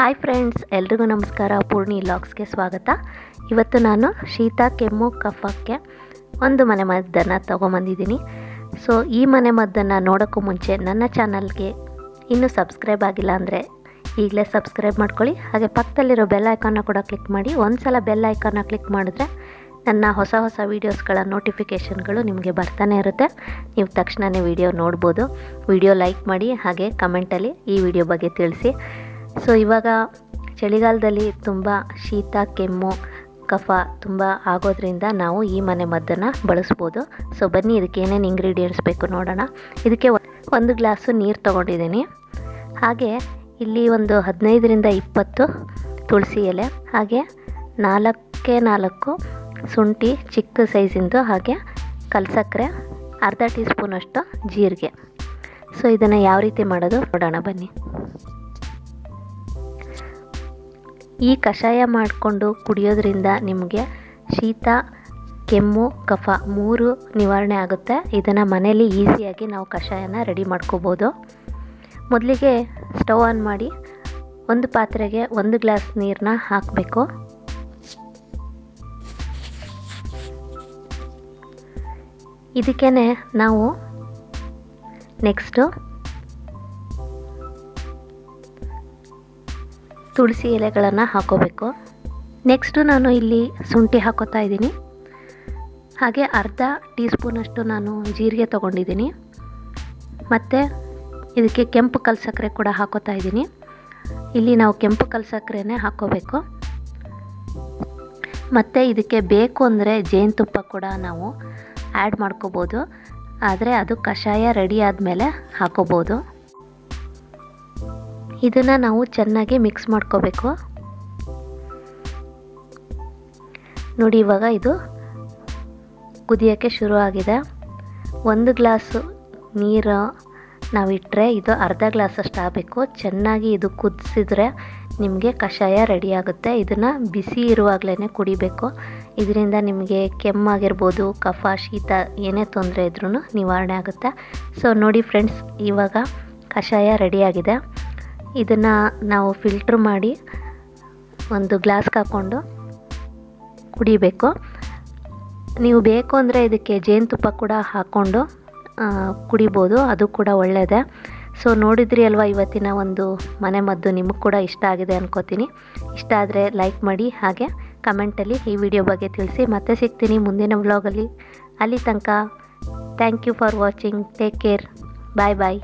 Hi friends, ಎಲ್ರಿಗೂ ನಮಸ್ಕಾರ. ಪೂರ್ಣಿ ವ್ಲಾಗ್ಸ್ಗೆ ಸ್ವಾಗತ. ಇವತ್ತು ನಾನು ಶೀತ, ಕೆಮ್ಮು, ಕಫಕ್ಕೆ ಒಂದು ಮನೆಮದ್ದನ್ನು ತೊಗೊಂಬಂದಿದ್ದೀನಿ. ಸೊ ಈ ಮನೆಮದ್ದನ್ನು ನೋಡೋಕ್ಕೂ ಮುಂಚೆ ನನ್ನ ಚಾನಲ್ಗೆ ಇನ್ನೂ ಸಬ್ಸ್ಕ್ರೈಬ್ ಆಗಿಲ್ಲ ಅಂದರೆ ಈಗಲೇ ಸಬ್ಸ್ಕ್ರೈಬ್ ಮಾಡ್ಕೊಳ್ಳಿ. ಹಾಗೆ ಪಕ್ಕದಲ್ಲಿರೋ ಬೆಲ್ ಐಕಾನ್ನ ಕೂಡ ಕ್ಲಿಕ್ ಮಾಡಿ. ಒಂದು ಸಲ ಬೆಲ್ ಐಕಾನ್ನ ಕ್ಲಿಕ್ ಮಾಡಿದ್ರೆ ನನ್ನ ಹೊಸ ವೀಡಿಯೋಸ್ಗಳ ನೋಟಿಫಿಕೇಷನ್ಗಳು ನಿಮಗೆ ಬರ್ತಾನೆ ಇರುತ್ತೆ. ನೀವು ತಕ್ಷಣವೇ ವಿಡಿಯೋ ನೋಡ್ಬೋದು. ವಿಡಿಯೋ ಲೈಕ್ ಮಾಡಿ, ಹಾಗೆ ಕಮೆಂಟಲ್ಲಿ ಈ ವಿಡಿಯೋ ಬಗ್ಗೆ ತಿಳಿಸಿ. ಸೊ ಇವಾಗ ಚಳಿಗಾಲದಲ್ಲಿ ತುಂಬ ಶೀತ, ಕೆಮ್ಮು, ಕಫ ತುಂಬ ಆಗೋದ್ರಿಂದ ನಾವು ಈ ಮನೆಮದ್ದನ್ನು ಬಳಸ್ಬೋದು. ಸೊ ಬನ್ನಿ, ಇದಕ್ಕೆ ಏನೇನು ಇಂಗ್ರೀಡಿಯೆಂಟ್ಸ್ ಬೇಕು ನೋಡೋಣ. ಇದಕ್ಕೆ ಒಂದು ಗ್ಲಾಸು ನೀರು ತೊಗೊಂಡಿದ್ದೀನಿ. ಹಾಗೆ ಇಲ್ಲಿ ಒಂದು 15ರಿಂದ 20 ತುಳಸಿ ಎಲೆ, ಹಾಗೆ 4 ಶುಂಠಿ ಚಿಕ್ಕ ಸೈಜಿಂದು, ಹಾಗೆ ಕಲ್ಸಕ್ಕರೆ, ಅರ್ಧ ಟೀ ಸ್ಪೂನಷ್ಟು ಜೀರಿಗೆ. ಸೊ ಇದನ್ನು ಯಾವ ರೀತಿ ಮಾಡೋದು ನೋಡೋಣ ಬನ್ನಿ. ಈ ಕಷಾಯ ಮಾಡಿಕೊಂಡು ಕುಡಿಯೋದ್ರಿಂದ ನಿಮಗೆ ಶೀತ, ಕೆಮ್ಮು, ಕಫ 3 ನಿವಾರಣೆ ಆಗುತ್ತೆ. ಇದನ್ನು ಮನೇಲಿ ಈಸಿಯಾಗಿ ನಾವು ಕಷಾಯನ ರೆಡಿ ಮಾಡ್ಕೋಬೋದು. ಮೊದಲಿಗೆ ಸ್ಟವ್ ಆನ್ ಮಾಡಿ ಒಂದು ಪಾತ್ರೆಗೆ 1 ಗ್ಲಾಸ್ ನೀರನ್ನ ಹಾಕಬೇಕು. ಇದಕ್ಕೇ ನಾವು ನೆಕ್ಸ್ಟು ತುಳಸಿ ಎಲೆಗಳನ್ನು ಹಾಕೋಬೇಕು. ನೆಕ್ಸ್ಟು ನಾನು ಇಲ್ಲಿ ಶುಂಠಿ ಹಾಕೋತಾ ಇದ್ದೀನಿ. ಹಾಗೆ ಅರ್ಧ ಟೀ ಸ್ಪೂನಷ್ಟು ನಾನು ಜೀರಿಗೆ ತೊಗೊಂಡಿದ್ದೀನಿ. ಮತ್ತು ಇದಕ್ಕೆ ಕೆಂಪು ಕಲ್ಸಕ್ಕರೆ ಕೂಡ ಹಾಕೋತಾ ಇದ್ದೀನಿ. ಇಲ್ಲಿ ನಾವು ಕೆಂಪು ಕಲ್ಸಕ್ಕರೆನೇ ಹಾಕೋಬೇಕು. ಮತ್ತು ಇದಕ್ಕೆ ಬೇಕು ಅಂದರೆ ಜೇನುತುಪ್ಪ ಕೂಡ ನಾವು ಆ್ಯಡ್ ಮಾಡ್ಕೋಬೋದು, ಆದರೆ ಅದು ಕಷಾಯ ರೆಡಿ ಆದಮೇಲೆ ಹಾಕೋಬೋದು. ಇದನ್ನು ನಾವು ಚೆನ್ನಾಗಿ ಮಿಕ್ಸ್ ಮಾಡ್ಕೋಬೇಕು. ನೋಡಿ, ಇವಾಗ ಇದು ಕುದಿಯೋಕ್ಕೆ ಶುರು ಆಗಿದೆ. 1 ಗ್ಲಾಸು ನೀರು ನಾವಿಟ್ಟರೆ ಇದು ಅರ್ಧ ಗ್ಲಾಸಷ್ಟು ಆಗಬೇಕು. ಚೆನ್ನಾಗಿ ಇದು ಕುದಿಸಿದ್ರೆ ನಿಮಗೆ ಕಷಾಯ ರೆಡಿ ಆಗುತ್ತೆ. ಇದನ್ನು ಬಿಸಿ ಇರುವಾಗಲೇ ಕುಡಿಬೇಕು. ಇದರಿಂದ ನಿಮಗೆ ಕೆಮ್ಮಾಗಿರ್ಬೋದು, ಕಫ, ಶೀತ ಏನೇ ತೊಂದರೆ ಇದ್ರೂ ನಿವಾರಣೆ ಆಗುತ್ತೆ. ಸೊ ನೋಡಿ ಫ್ರೆಂಡ್ಸ್, ಇವಾಗ ಕಷಾಯ ರೆಡಿಯಾಗಿದೆ. ಇದನ್ನು ನಾವು ಫಿಲ್ಟ್ರ್ ಮಾಡಿ ಒಂದು ಗ್ಲಾಸ್ಗೆ ಹಾಕ್ಕೊಂಡು ಕುಡಿಬೇಕು. ನೀವು ಬೇಕು ಅಂದರೆ ಇದಕ್ಕೆ ಜೇನುತುಪ್ಪ ಕೂಡ ಹಾಕ್ಕೊಂಡು ಕುಡಿಬೋದು, ಅದು ಕೂಡ ಒಳ್ಳೆಯದೇ. ಸೊ ನೋಡಿದ್ರಿ ಅಲ್ವಾ ಇವತ್ತಿನ ಒಂದು ಮನೆಮದ್ದು. ನಿಮಗೆ ಕೂಡ ಇಷ್ಟ ಆಗಿದೆ ಅನ್ಕೋತೀನಿ. ಇಷ್ಟ ಆದರೆ ಲೈಕ್ ಮಾಡಿ, ಹಾಗೆ ಕಮೆಂಟಲ್ಲಿ ಈ ವಿಡಿಯೋ ಬಗ್ಗೆ ತಿಳಿಸಿ. ಮತ್ತೆ ಸಿಗ್ತೀನಿ ಮುಂದಿನ ವ್ಲಾಗಲ್ಲಿ. ಅಲ್ಲಿ ತನಕ thank you for watching. Take care. Bye bye.